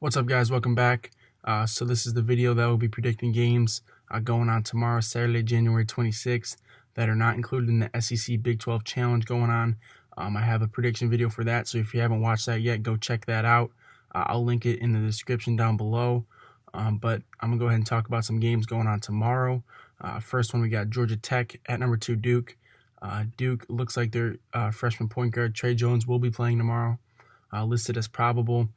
What's up, guys? Welcome back. So this is the video that will be predicting games going on tomorrow, Saturday, January 26th, that are not included in the SEC Big 12 Challenge going on. I have a prediction video for that, so if you haven't watched that yet, go check that out. I'll link it in the description down below. But I'm going to go ahead and talk about some games going on tomorrow. First one, we got Georgia Tech at number 2, Duke. Duke looks like their freshman point guard, Tre Jones, will be playing tomorrow, listed as probable.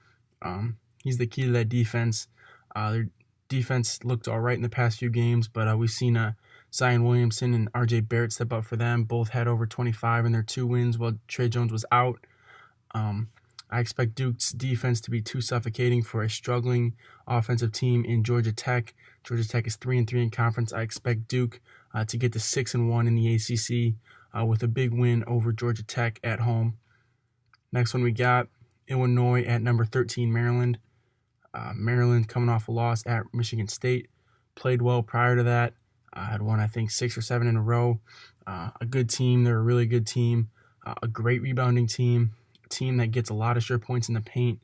He's the key to that defense. Their defense looked all right in the past few games, but we've seen Zion Williamson and R.J. Barrett step up for them. Both had over 25 in their 2 wins while Tre Jones was out. I expect Duke's defense to be too suffocating for a struggling offensive team in Georgia Tech. Georgia Tech is 3-3 in conference. I expect Duke to get to 6-1 in the ACC with a big win over Georgia Tech at home. Next one, we got Illinois at number 13, Maryland. Maryland coming off a loss at Michigan State. Played well prior to that. Had won, I think, 6 or 7 in a row. A good team. They're a really good team. A great rebounding team. A team that gets a lot of sure points in the paint.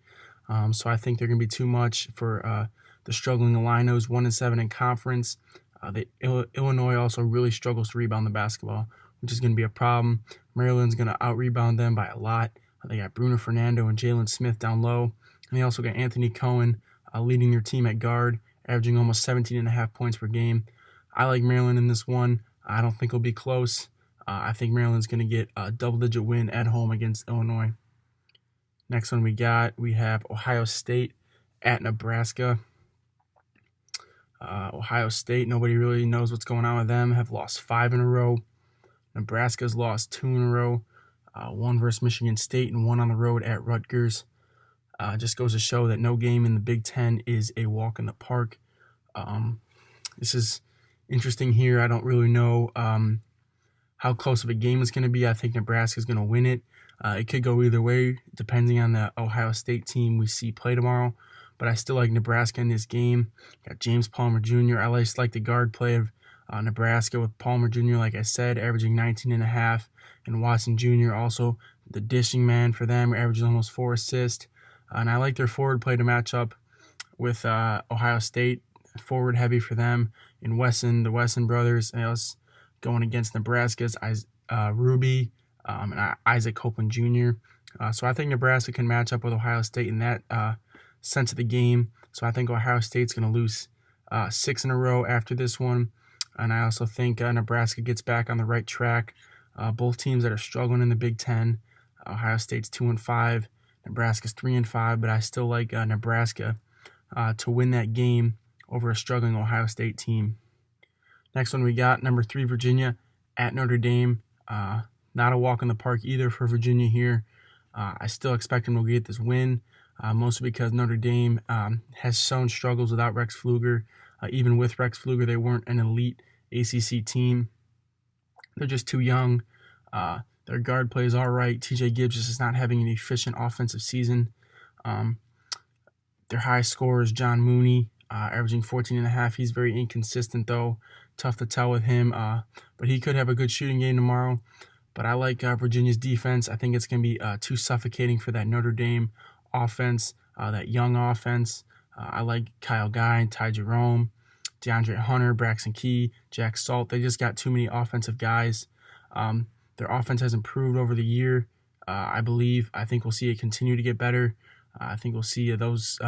So I think they're going to be too much for the struggling Illinois, 1-7 in conference. Illinois also really struggles to rebound the basketball, which is going to be a problem. Maryland's going to out-rebound them by a lot. They got Bruno Fernando and Jalen Smith down low. And they also got Anthony Cohen leading their team at guard, averaging almost 17.5 points per game. I like Maryland in this one. I don't think it'll be close. I think Maryland's going to get a double-digit win at home against Illinois. Next one we have Ohio State at Nebraska. Ohio State, nobody really knows what's going on with them, have lost 5 in a row. Nebraska's lost 2 in a row. 1 versus Michigan State and 1 on the road at Rutgers. Just goes to show that no game in the Big Ten is a walk in the park. This is interesting here. I don't really know how close of a game it's going to be. I think Nebraska's going to win it. It could go either way, depending on the Ohio State team we see play tomorrow. But I still like Nebraska in this game. Got James Palmer Jr. I just like the guard play of Nebraska with Palmer Jr., like I said, averaging 19.5. And Watson Jr., also the dishing man for them, averaging almost 4 assists. And I like their forward play to match up with Ohio State, forward heavy for them. And the Wesson brothers, going against Nebraska's Ruby and Isaac Copeland Jr. So I think Nebraska can match up with Ohio State in that sense of the game. So I think Ohio State's going to lose 6 in a row after this one. And I also think Nebraska gets back on the right track. Both teams that are struggling in the Big Ten. Ohio State's 2-5. Nebraska's 3-5, but I still like Nebraska to win that game over a struggling Ohio State team. Next one we got, number 3, Virginia at Notre Dame. Not a walk in the park either for Virginia here. I still expect them to get this win, mostly because Notre Dame has shown struggles without Rex Pfluger. Even with Rex Pfluger, they weren't an elite ACC team. They're just too young. Their guard play is all right. TJ Gibbs just is not having an efficient offensive season. Their high scorer is John Mooney, averaging 14.5. He's very inconsistent, though. Tough to tell with him, but he could have a good shooting game tomorrow. But I like Virginia's defense. I think it's going to be too suffocating for that Notre Dame offense, that young offense. I like Kyle Guy, Ty Jerome, DeAndre Hunter, Braxton Key, Jack Salt. They just got too many offensive guys. Their offense has improved over the year, I believe. I think we'll see it continue to get better. I think we'll see those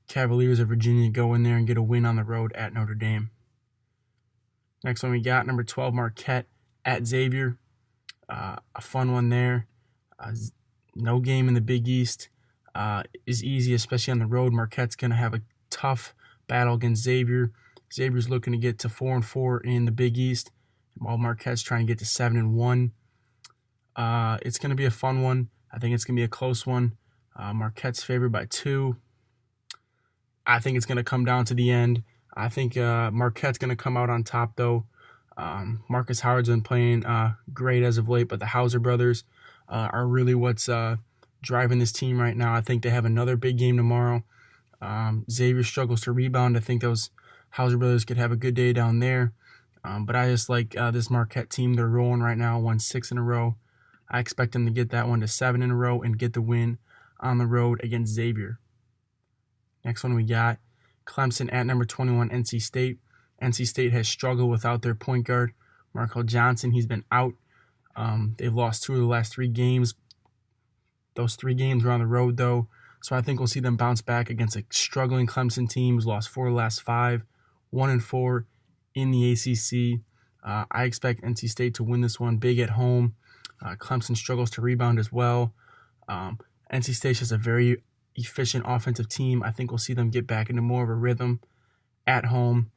Cavaliers of Virginia go in there and get a win on the road at Notre Dame. Next one we got, number 12, Marquette at Xavier. A fun one there. No game in the Big East is easy, especially on the road. Marquette's going to have a tough battle against Xavier. Xavier's looking to get to 4-4 in the Big East, while Marquette's trying to get to 7-1. It's going to be a fun one. I think it's going to be a close one. Marquette's favored by 2. I think it's going to come down to the end. I think Marquette's going to come out on top, though. Marcus Howard's been playing great as of late, but the Hauser brothers are really what's driving this team right now. I think they have another big game tomorrow. Xavier struggles to rebound. I think those Hauser brothers could have a good day down there. But I just like this Marquette team. They're rolling right now, won 6 in a row. I expect them to get that one to 7 in a row and get the win on the road against Xavier. Next one we got Clemson at number 21, NC State. NC State has struggled without their point guard, Markel Johnson. He's been out. They've lost 2 of the last 3 games. Those 3 games were on the road, though. So I think we'll see them bounce back against a struggling Clemson team who's lost 4 of the last 5, 1-4 in the ACC. I expect NC State to win this one big at home. Clemson struggles to rebound as well. NC State is a very efficient offensive team. I think we'll see them get back into more of a rhythm at home.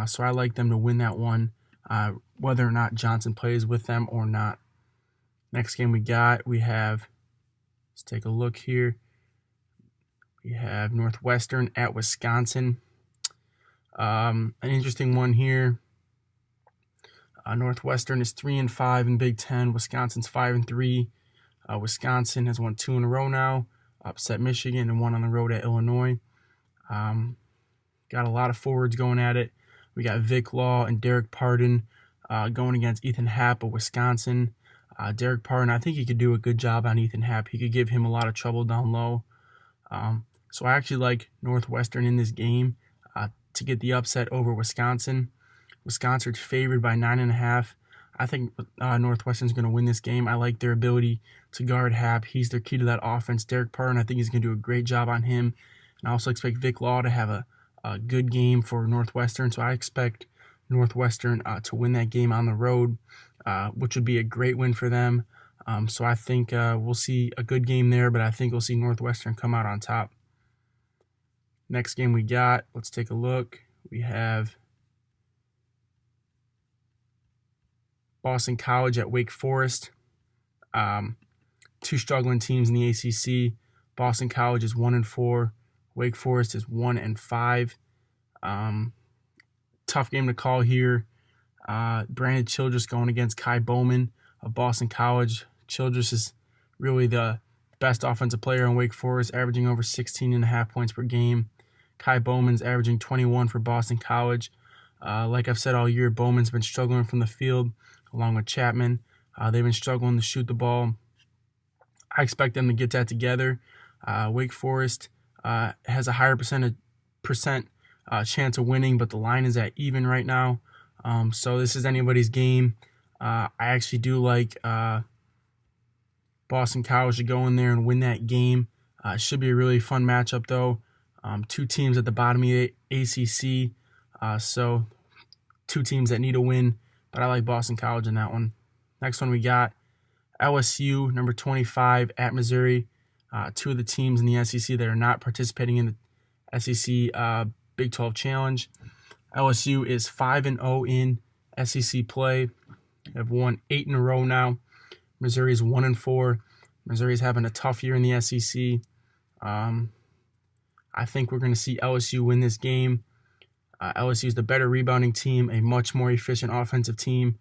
So I like them to win that one, whether or not Johnson plays with them or not. Next game we have, let's take a look here. We have Northwestern at Wisconsin. An interesting one here. Northwestern is 3-5 in Big Ten. Wisconsin's 5-3. Wisconsin has won 2 in a row now. Upset Michigan and 1 on the road at Illinois. Got a lot of forwards going at it. We got Vic Law and Derek Pardon going against Ethan Happ of Wisconsin. Derek Pardon, I think he could do a good job on Ethan Happ. He could give him a lot of trouble down low. So I actually like Northwestern in this game to get the upset over Wisconsin. Wisconsin's favored by 9.5. I think Northwestern's going to win this game. I like their ability to guard Happ. He's their key to that offense. Derek Pardon, I think he's going to do a great job on him. And I also expect Vic Law to have a good game for Northwestern. So I expect Northwestern to win that game on the road, which would be a great win for them. So I think we'll see a good game there, but I think we'll see Northwestern come out on top. Next game we got, let's take a look. We have Boston College at Wake Forest. 2 struggling teams in the ACC. Boston College is 1-4. Wake Forest is 1-5. Tough game to call here. Brandon Childress going against Kai Bowman of Boston College. Childress is really the best offensive player in Wake Forest, averaging over 16.5 points per game. Kai Bowman's averaging 21 for Boston College. Like I've said all year, Bowman's been struggling from the field along with Chapman. They've been struggling to shoot the ball. I expect them to get that together. Wake Forest has a higher percent chance of winning, but the line is at even right now. So this is anybody's game. I actually do like Boston College to go in there and win that game. It should be a really fun matchup, though. 2 teams at the bottom of the ACC, so 2 teams that need a win, but I like Boston College in that one. Next one we got LSU, number 25, at Missouri. 2 of the teams in the SEC that are not participating in the SEC Big 12 Challenge. LSU is 5-0 in SEC play. They have won 8 in a row now. Missouri is 1-4. Missouri's having a tough year in the SEC. I think we're going to see LSU win this game. LSU is the better rebounding team, a much more efficient offensive team.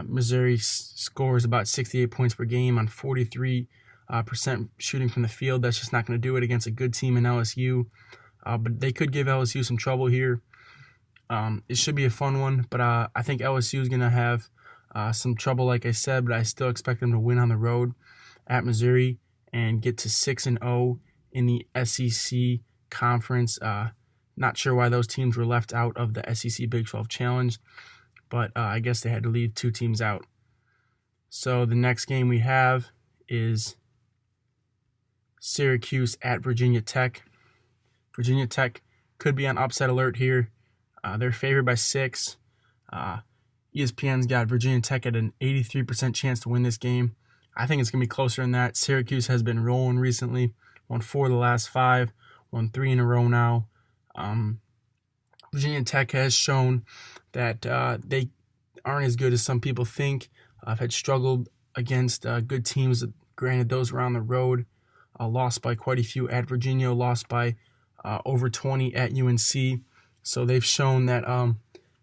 Missouri scores about 68 points per game on 43% shooting from the field. That's just not going to do it against a good team in LSU. But they could give LSU some trouble here. It should be a fun one, but I think LSU is going to have some trouble, like I said, but I still expect them to win on the road at Missouri and get to 6-0 in the SEC conference. Not sure why those teams were left out of the SEC Big 12 Challenge, but I guess they had to leave 2 teams out. So the next game we have is Syracuse at Virginia Tech. Virginia Tech could be on upset alert here. They're favored by 6. ESPN's got Virginia Tech at an 83% chance to win this game. I think it's going to be closer than that. Syracuse has been rolling recently. Won 4 of the last 5. Won 3 in a row now. Virginia Tech has shown that they aren't as good as some people think. Had struggled against good teams. Granted, those were on the road. Lost by quite a few at Virginia. Lost by over 20 at UNC. So they've shown that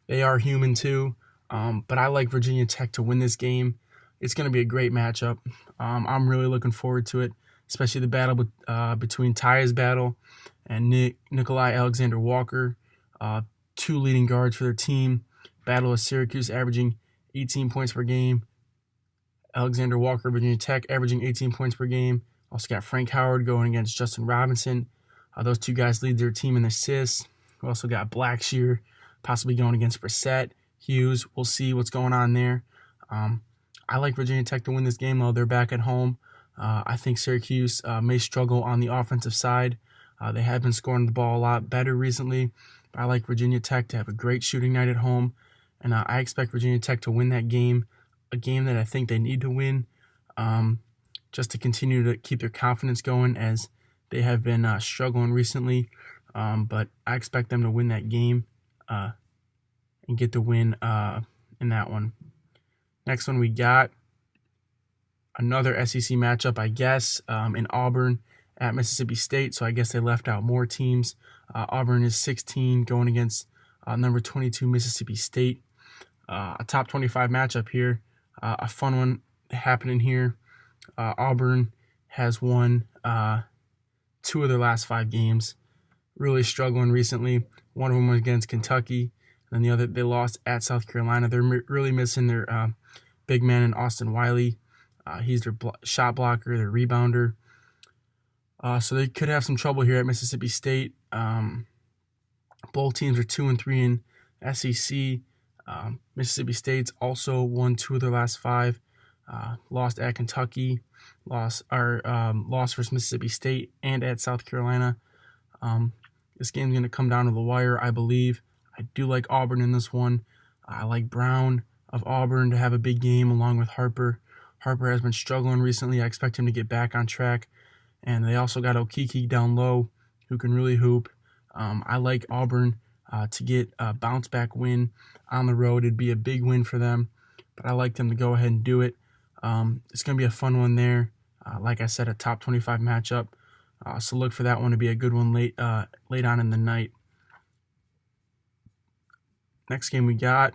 they are human too. But I like Virginia Tech to win this game. It's going to be a great matchup. I'm really looking forward to it, especially the battle between Tyus Battle and Nikolai Alexander-Walker, 2 leading guards for their team. Battle of Syracuse averaging 18 points per game. Alexander-Walker, Virginia Tech, averaging 18 points per game. Also got Frank Howard going against Justin Robinson. Those two guys lead their team in assists. We also got Blackshear possibly going against Brissett, Hughes. We'll see what's going on there. I like Virginia Tech to win this game, though. They're back at home. I think Syracuse may struggle on the offensive side. They have been scoring the ball a lot better recently. But I like Virginia Tech to have a great shooting night at home. And I expect Virginia Tech to win that game, a game that I think they need to win, just to continue to keep their confidence going as they have been struggling recently. But I expect them to win that game and get the win in that one. Next one, we got another SEC matchup, I guess, in Auburn at Mississippi State. So I guess they left out more teams. Auburn is 16 going against number 22 Mississippi State. A top 25 matchup here. A fun one happening here. Auburn has won 2 of their last 5 games. Really struggling recently. One of them was against Kentucky, and the other they lost at South Carolina. They're really missing their big man in Austin Wiley. He's their shot blocker, their rebounder. So they could have some trouble here at Mississippi State. Both teams are 2-3 in SEC. Mississippi State's also won 2 of their last 5. Lost at Kentucky, lost versus Mississippi State, and at South Carolina. This game's going to come down to the wire, I believe. I do like Auburn in this one. I like Brown of Auburn to have a big game along with Harper. Harper has been struggling recently. I expect him to get back on track. And they also got Okeke down low, who can really hoop. I like Auburn to get a bounce-back win on the road. It'd be a big win for them, but I like them to go ahead and do it. It's going to be a fun one there. Like I said, a top 25 matchup. So look for that one to be a good one late on in the night. Next game we got